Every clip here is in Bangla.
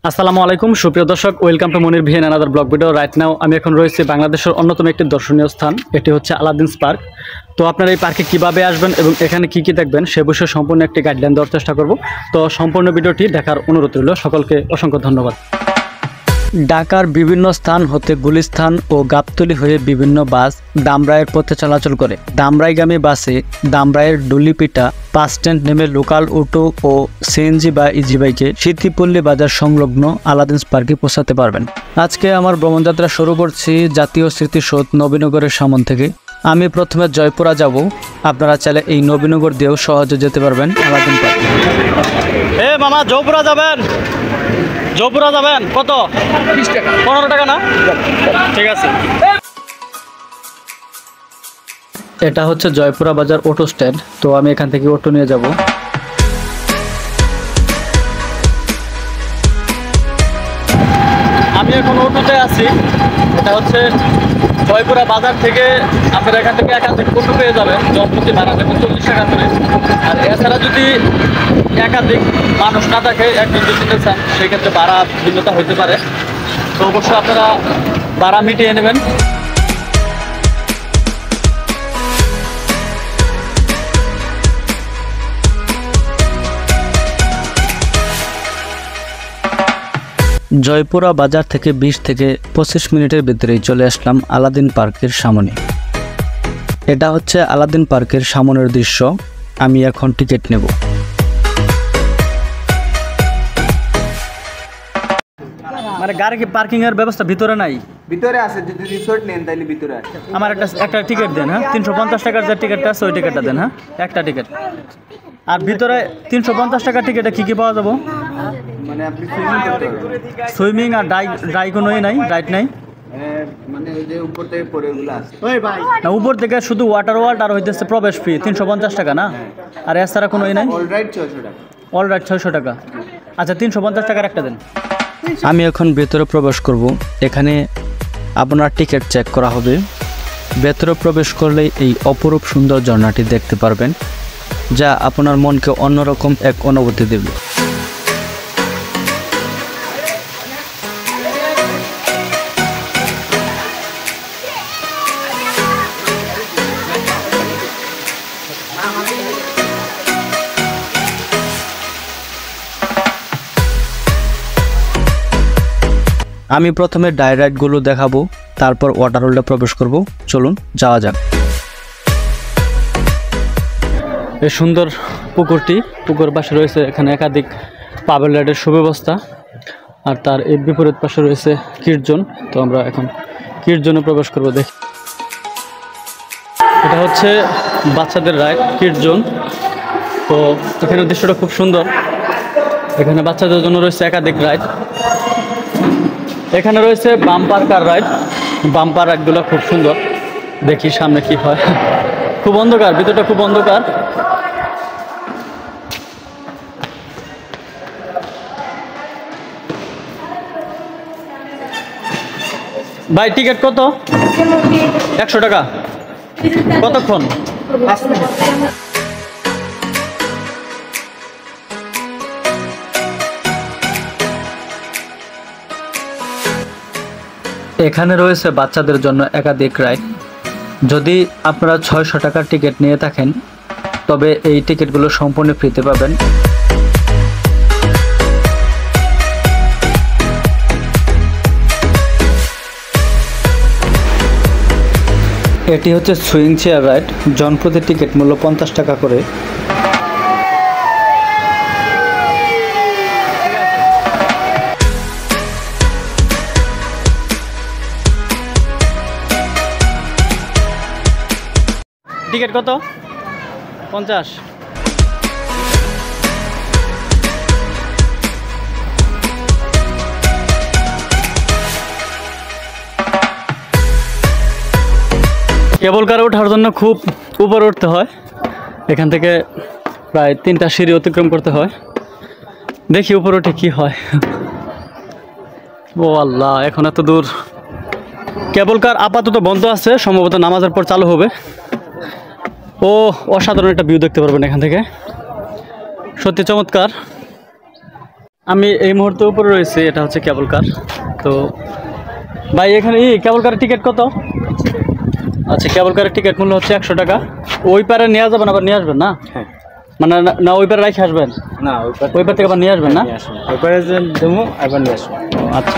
আসসালামু আলাইকুম সুপ্রিয় দর্শক, welcome to Monir VN another blog video. Right now আমি এখন রয়েছি বাংলাদেশের অন্যতম একটি দর্শনীয় স্থান, এটি হচ্ছে আলাদিনস পার্ক। তো আপনারা এই পার্কে কিভাবে আসবেন এবং এখানে কি কি দেখবেন সে বিষয়ে সম্পূর্ণ একটি গাইডলাইন দেওয়ার চেষ্টা করব। তো সম্পূর্ণ ভিডিওটি দেখার অনুরোধ রইল। সকলকে অসংখ্য ধন্যবাদ। ঢাকার বিভিন্ন স্থান হতে গুলিস্তান ও গাবতলী হয়ে বিভিন্ন বাস দামরাইয়ের পথে চলাচল করে। দামরাইগামী বাসে দামরাইয়ের ডুলিপিটা বাস স্ট্যান্ড নেমে লোকাল অটো ও সিএনজি বা ইজি বাইকে সিদ্ধিপল্লী বাজার সংলগ্ন আলাদিনস পার্কে পৌঁছাতে পারবেন। আজকে আমার ভ্রমণযাত্রা শুরু করছি জাতীয় স্মৃতিসৌধ নবীনগরের সামন থেকে। আমি প্রথমে জয়পুরা যাব, আপনারা চাইলে এই নবীনগর দিয়েও সহজে যেতে পারবেন আলাদিন পার্কে। মামা জয়পুরা যাবেন? জয়পুরা যাবেন কত? 20 টাকা। 15 টাকা না? ঠিক আছে। এটা হচ্ছে জয়পুরা বাজার অটো স্ট্যান্ড। তো আমি এখান থেকে অটো নিয়ে যাব। আমি এখন অটোতে আছি। এটা হচ্ছে জয়পুরা বাজার থেকে আপনারা এখান থেকে একাধিক অটো পেয়ে যাবেন। জনপ্রতি ভাড়া দেবেন 40 টাকা করে। আর এছাড়া যদি একাধিক মানুষ না থাকে, একজন যদি নিতে চান, সেক্ষেত্রে ভাড়া ভিন্নতা হতে পারে। তো অবশ্যই আপনারা ভাড়া মিটিয়ে নেবেন। জয়পুরা বাজার থেকে 20 থেকে 25 মিনিটের ভিতরেই চলে আসলাম আলাদিন পার্কের সামনে। এটা হচ্ছে আলাদিন পার্কের সামনের দৃশ্য। আমি এখন টিকিট নেব। মানে গাড়ি কি পার্কিং এর ব্যবস্থা ভিতরে নাই? ভিতরে আছে, যদি রিসোর্ট নেন তাহলে ভিতরে আছে। আমার একটা টিকিট দেন। হ্যাঁ, 350 টাকার যে টিকিটটা আছে ওই টিকিটটা দেন। হ্যাঁ, একটা টিকিট। আর ভিতরে 350 টাকার টিকিটে কি কি পাওয়া যাবে? মানে আপনি সুইমিং করতে পারবেন। সুইমিং আর ডাই কোনোই নাই, রাইট নাই? মানে ওই যে উপর থেকে পরে ওগুলো আছে। না, উপর থেকে শুধু ওয়াটার ওয়ার্ল্ড আর হইতেছে প্রবেশ ফি 350 টাকা না? আর এছাড়া কোনোই নাই? অলরাইট 600 টাকা। অলরাইট 600 টাকা। আচ্ছা, 350 টাকার একটা দেন। আমি এখন ভেতরে প্রবেশ করব। এখানে আপনার টিকিট চেক করা হবে। ভেতরে প্রবেশ করলে এই অপরূপ সুন্দর ঝর্ণাটি দেখতে পারবেন, যা আপনার মনকে অন্যরকম এক অনুভূতি দেবে। আমি প্রথমে ডাইরাইডগুলো দেখাবো, তারপর ওয়াটার ওয়ার্ল্ডে প্রবেশ করব। চলুন যাওয়া যাক। এই সুন্দর পুকুর পাশে রয়েছে এখানে একাধিক পাবেল রাইডের সুব্যবস্থা। আর তার এই বিপরীত পাশে রয়েছে কিডজোন। তো আমরা এখন কিডজোনে প্রবেশ করব। দেখি, এটা হচ্ছে বাচ্চাদের রাইড কিডজোন। তো এখানে দৃশ্যটা খুব সুন্দর। এখানে বাচ্চাদের জন্য রয়েছে একাধিক রাইড। এখানে রয়েছে বাম্পার কার রাইড। বাম্পার রাইডগুলো খুব সুন্দর। দেখি সামনে কি হয়। খুব অন্ধকার, ভিতরটা খুব অন্ধকার। ভাই টিকিট কত? 100 টাকা। কতক্ষণ? 5 মিনিট। এখানে রয়েছে বাচ্চাদের জন্য একাধিক রাইড। যদি আপনারা 600 টাকার টিকিট নিয়ে থাকেন, তবে এই টিকিটগুলো সম্পূর্ণ ফ্রিতে পাবেন। এটি হচ্ছে সুইং চেয়ার রাইড। জনপ্রতি টিকিট মূল্য 50 টাকা করে। টিকিট কত? 50। কেবল কারে ওঠার জন্য খুব উপরে উঠতে হয়। এখান থেকে প্রায় 3টা সিঁড়ি অতিক্রম করতে হয়। দেখি উপরে উঠে কি হয়। ও আল্লাহ, এখন এত দূর। কেবল কার আপাতত বন্ধ আছে, সম্ভবত নামাজের পর চালু হবে। ও অসাধারণ একটা ভিউ দেখতে পারবেন এখান থেকে, সত্যি চমৎকার। আমি এই মুহূর্তে উপরে রয়েছে, এটা হচ্ছে কেবল কার। তো ভাই এখানে কেবল কারের টিকিট কত? আচ্ছা, কেবল কারের টিকিট মূল্য হচ্ছে 100 টাকা। ওই পারে নিয়ে যাবেন, আবার নিয়ে আসবেন না? হ্যাঁ। মানে না ওই পারে রেখে আসবেন? না, ওই পার থেকে আবার নিয়ে আসবেন না? ওই পারে দেবো, আবার নিয়ে আসবো। আচ্ছা।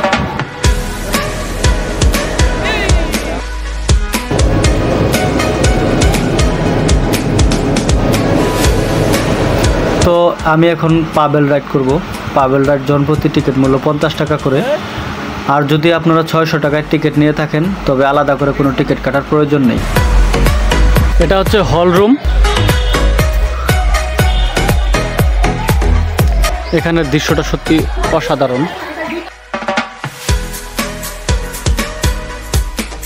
তো আমি এখন পাবেল রাইড করব। পাবেল রাইড জনপ্রতি টিকিট মূল্য 50 টাকা করে। আর যদি আপনারা 600 টাকায় টিকিট নিয়ে থাকেন তবে আলাদা করে কোনো টিকিট কাটার প্রয়োজন নেই। এটা হচ্ছে হল রুম। এখানের দৃশ্যটা সত্যি অসাধারণ।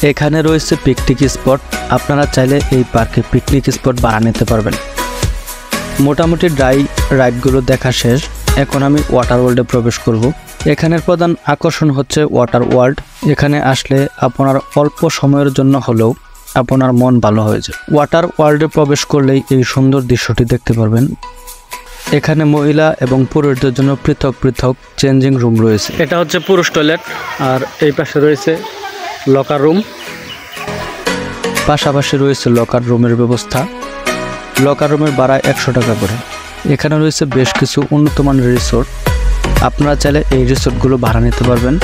এখানে রয়েছে পিকনিক স্পট। আপনারা চাইলে এই পার্কে পিকনিক স্পট বানিয়ে নিতে পারবেন। মোটামুটি ড্রাই রাইডগুলো দেখা শেষ। এখন আমি ওয়াটার ওয়ার্ল্ডে প্রবেশ করব। এখানের প্রধান আকর্ষণ হচ্ছে ওয়াটার ওয়ার্ল্ড। এখানে আসলে আপনার অল্প সময়ের জন্য হলেও আপনার মন ভালো হয়ে যায়। ওয়াটার ওয়ার্ল্ডে প্রবেশ করলেই এই সুন্দর দৃশ্যটি দেখতে পারবেন। এখানে মহিলা এবং পুরুষদের জন্য পৃথক পৃথক চেঞ্জিং রুম রয়েছে। এটা হচ্ছে পুরুষ টয়লেট, আর এই পাশে রয়েছে লকার রুম। পাশাপাশি রয়েছে লকার রুমের ব্যবস্থা। লকার রুমের ভাড়া 100 টাকা করে। এখানে রয়েছে বেশ কিছু উন্নত মানের রিসোর্ট। আপনারা চাইলে এই রিসোর্টগুলো ভাড়া নিতে পারবেন।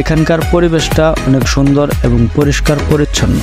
এখানকার পরিবেশটা অনেক সুন্দর এবং পরিষ্কার পরিচ্ছন্ন।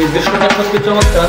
এই দৃশ্যটা সত্যি চমৎকার।